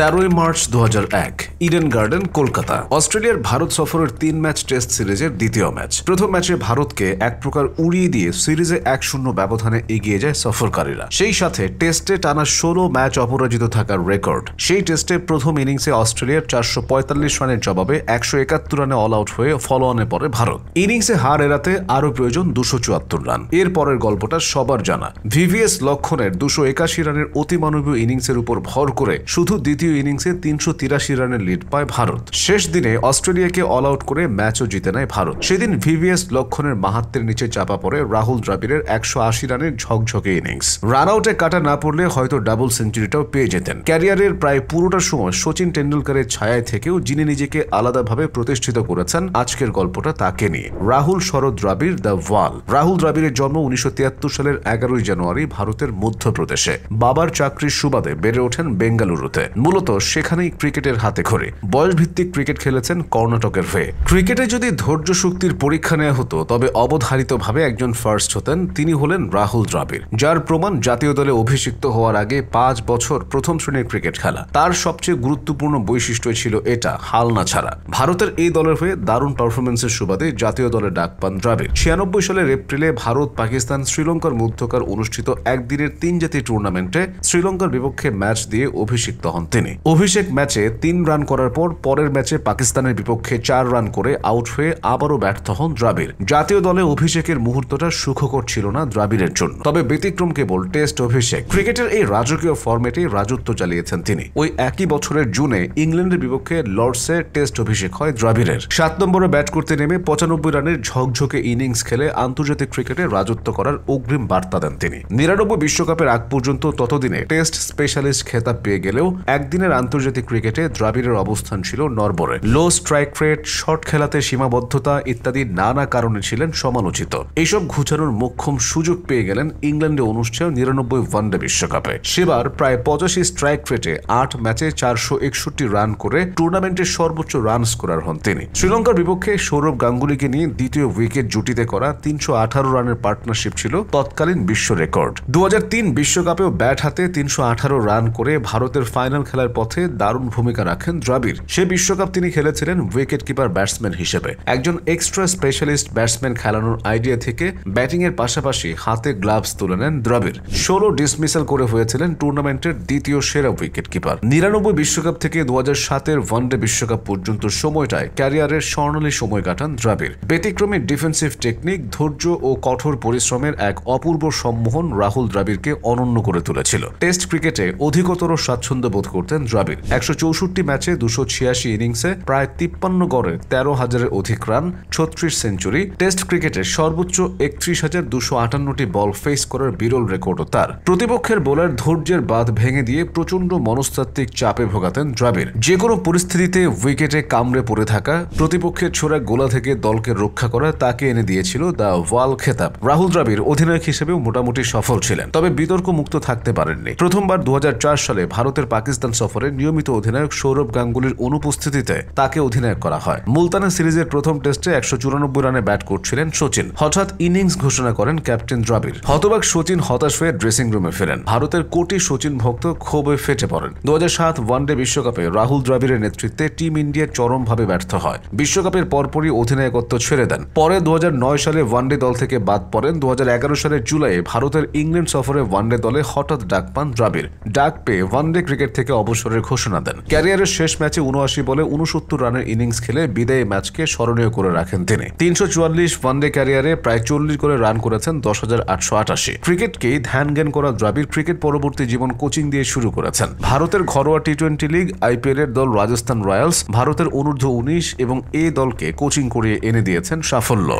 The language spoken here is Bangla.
13 মার্চ 2001 ইডেন গার্ডেন, কলকাতা। অস্ট্রেলিয়ার ভারত সফরের 3 ম্যাচ টেস্ট সিরিজের দ্বিতীয় ম্যাচ। প্রথম ম্যাচে ভারতকে এক প্রকার উড়িয়ে দিয়ে সিরিজে 1-0 ব্যবধানে এগিয়ে যায় সফরকারীরা। সেই সাথে টেস্টে টানা 16 ম্যাচ অপরাজিত থাকার রেকর্ড। সেই টেস্টে প্রথম ইনিংসে অস্ট্রেলিয়ার 445 রানের জবাবে 171 রানে অল আউট হয়ে ফলো অনে পড়ে ভারত। ইনিংসে হার এড়াতে আরও প্রয়োজন 274 রান। এর পরের গল্পটা সবার জানা। ভিভিএস লক্ষণের 281 রানের অতিমানবীয় ইনিংসের উপর ভর করে শুধু দ্বিতীয় ইনিংসে 383 রানের লিড পায় ভারত। শেষ দিনে অস্ট্রেলিয়াকে অল আউট করে ম্যাচও জিতে নেয় ভারত। সেদিন ভিভিএস লক্ষণের মাহাত্মের নিচে চাপা পড়ে রাহুল দ্রাবিড়ের 180 রানের ঝকঝকে ইনিংস। রান আউটে কাটা না পড়লে হয়তো ডাবল সেঞ্চুরিটাও পেয়ে যেতেন। ক্যারিয়ারের প্রায় পুরোটা সময় সচিন টেন্ডুলকারের ছায়ায় থেকেও যিনি নিজেকে আলাদাভাবে প্রতিষ্ঠিত করেছেন, আজকের গল্পটা তাকে নিয়ে। রাহুল শরৎ দ্রাবিড়, দ্য ওয়াল। রাহুল দ্রাবিড়ের জন্ম 1973 সালের 11 জানুয়ারি ভারতের মধ্যপ্রদেশে। বাবার চাকরির সুবাদে বেড়ে ওঠেন বেঙ্গালুরুতে। মূলত সেখানেই ক্রিকেটের হাতে খড়ে। বয়সভিত্তিক ক্রিকেট খেলেছেন কর্ণাটকের হয়ে। ক্রিকেটে যদি ধৈর্য শক্তির পরীক্ষা নেওয়া হতো, তবে অবধারিতভাবে একজন ফার্স্ট হতেন। তিনি হলেন রাহুল দ্রাবিড়, যার প্রমাণ জাতীয় দলে অভিষিক্ত হওয়ার আগে 5 বছর প্রথম শ্রেণীর ক্রিকেট খেলা। তার সবচেয়ে গুরুত্বপূর্ণ বৈশিষ্ট্য ছিল এটা, হাল না ছাড়া। ভারতের এই দলের হয়ে দারুণ পারফরমেন্সের সুবাদে জাতীয় দলে ডাক পান দ্রাবিড়। 96 সালের এপ্রিলে ভারত, পাকিস্তান, শ্রীলঙ্কার মধ্যকার অনুষ্ঠিত একদিনের 3 জাতীয় টুর্নামেন্টে শ্রীলঙ্কার বিপক্ষে ম্যাচ দিয়ে অভিষিক্ত হন তিনি। অভিষেক ম্যাচে 3 রান করার পর পরের ম্যাচে পাকিস্তানের বিপক্ষে 4 রান করে আউট হয়ে আবারও ব্যর্থ হন দ্রাবিড়। জাতীয় দলে অভিষেকের মুহূর্তটা সুখকর ছিল না দ্রাবিড়ের জন্য। তবে ব্যতিক্রম কেবল টেস্ট অভিষেক। ক্রিকেটের এই রাজকীয় ফরম্যাটে রাজত্ব চালিয়েছেন তিনি। ওই একই বছরের জুনে ইংল্যান্ডের বিপক্ষে লর্ডসে টেস্ট অভিষেক হয় দ্রাবিড়ের। 7 নম্বরে ব্যাট করতে নেমে 95 রানের ঝকঝকে ইনিংস খেলে আন্তর্জাতিক ক্রিকেটে রাজত্ব করার অগ্রিম বার্তা দেন তিনি। 99 বিশ্বকাপের আগ পর্যন্ত ততদিনে টেস্ট স্পেশালিস্ট খেতাব পেয়ে গেলেও একদিনের আন্তর্জাতিক ক্রিকেটে দ্রাবিড়ের অবস্থান ছিল নড়বড়ে। লো স্ট্রাইক রেট, শট খেলাতে সীমাবদ্ধতা ইত্যাদি নানা কারণে ছিলেন সমালোচিত। এইসব ঘুচানোর মোক্ষম সুযোগ পেয়ে গেলেন ইংল্যান্ডে অনুষ্ঠেয় 99 ওয়ানডে বিশ্বকাপে। সেবার প্রায় 85 স্ট্রাইক রেটে 8 ম্যাচে 461 রান করে টুর্নামেন্টের সর্বোচ্চ রান স্কোরার হন তিনি। শ্রীলঙ্কার বিপক্ষে সৌরভ গাঙ্গুলিকে নিয়ে দ্বিতীয় উইকেট জুটিতে করা 318 রানের পার্টনারশিপ ছিল তৎকালীন বিশ্ব রেকর্ড। 2003 বিশ্বকাপেও ব্যাট হাতে 318 রান করে ভারতের ফাইনাল খেলার পথে দারুণ ভূমিকা রাখেন দ্রাবিড়। সে বিশ্বকাপ তিনি খেলেছিলেন উইকেট কিপার ব্যাটসম্যান হিসেবে। একজন এক্সট্রা স্পেশালিস্ট ব্যাটসম্যান খেলানোর আইডিয়া থেকে ব্যাটিং এর পাশাপাশি হাতে গ্লাভস তুলে নেন দ্রাবিড়। 16 ডিসমিসাল করে হয়েছিলেন টুর্নামেন্টের দ্বিতীয় সেরা উইকেট কিপার। 99 বিশ্বকাপ থেকে 2007-এর ওয়ানডে বিশ্বকাপ পর্যন্ত সময়টায় ক্যারিয়ারের স্বর্ণালী সময় কাটান দ্রাবিড়। ব্যতিক্রমী ডিফেন্সিভ টেকনিক, ধৈর্য ও কঠোর পরিশ্রমের এক অপূর্ব সম্মোহন রাহুল দ্রাবিড়কে অনন্য করে তুলেছিল। টেস্ট ক্রিকেটে অধিকতর স্বাচ্ছন্দ্য বোধ করতেন দ্রাবিড়। 164 ম্যাচে 286 ইনিংসে প্রায় 53 গড়ে 13,000-এর অধিক রান, 36 সেঞ্চুরি। টেস্ট ক্রিকেটের সর্বোচ্চ 31,258টি বল ফেস করার বিরল রেকর্ডও তার। প্রতিপক্ষের বোলার ধৈর্যের বাঁধ ভেঙে দিয়ে প্রচন্ড মনস্তাত্ত্বিক চাপে ভোগাতেন দ্রাবিড়। যে কোনো পরিস্থিতিতে উইকেটে কামড়ে পড়ে থাকা, প্রতিপক্ষের ছোড়া গোলা থেকে দলকে রক্ষা করা তাকে এনে দিয়েছিল দ্য ওয়াল খেতাব। রাহুল দ্রাবিড় অধিনায়ক হিসেবেও মোটামুটি সফল ছিলেন, তবে বিতর্ক মুক্ত থাকতে পারেননি। প্রথমবার 2004 সালে ভারতের পাকিস্তান সফরে নিয়মিত অধিনায়ক সৌরভ গাঙ্গুলির অনুপস্থিতিতে তাকে অধিনায়ক করা হয়। মুলতানা সিরিজের প্রথম টেস্টে 194 রানে ব্যাট করছিলেন সচিন। হঠাৎ ইনিংস ঘোষণা করেন ক্যাপ্টেন দ্রাবিড়। হতবাক সচিন হতাশ হয়ে ড্রেসিং রুমে ফেরেন। ভারতের কোটি সচিন ভক্ত ক্ষোভে ফেটে পড়েন। 2007 ওয়ানডে বিশ্বকাপে রাহুল দ্রাবিড়ের নেতৃত্বে টিম ইন্ডিয়া চরমভাবে ব্যর্থ হয়। বিশ্বকাপের পরপরই অধিনায়কত্ব ছেড়ে দেন। পরে 2009 সালে ওয়ানডে দল থেকে বাদ পড়েন। 2011 সালের জুলাইয়ে ভারতের ইংল্যান্ড সফরে ওয়ানডে দলে হঠাৎ ডাক পান দ্রাবিড়। ডাক পেয়ে ওয়ানডে ক্রিকেট থেকে অবসরের ঘোষণা দেন। ক্যারিয়ারের শেষ ম্যাচে 79 বলে 69 রানের ইনিংস খেলে বিদায়ী ম্যাচকে স্মরণীয় করে রাখেন তিনি। 344 ওয়ানডে ক্যারিয়ারে প্রায় 40 করে রান করেছেন 10,888। ক্রিকেটকেই ধ্যান জ্ঞান করা দ্রাবিড় ক্রিকেট পরবর্তী জীবন কোচিং দিয়ে শুরু করেছেন। ভারতের ঘরোয়া টি-20 লিগ, আইপিএলের দল রাজস্থান রয়্যালস, ভারতের অনূর্ধ্ব 19 এবং এ দলকে কোচিং করিয়ে এনে দিয়েছেন সাফল্য।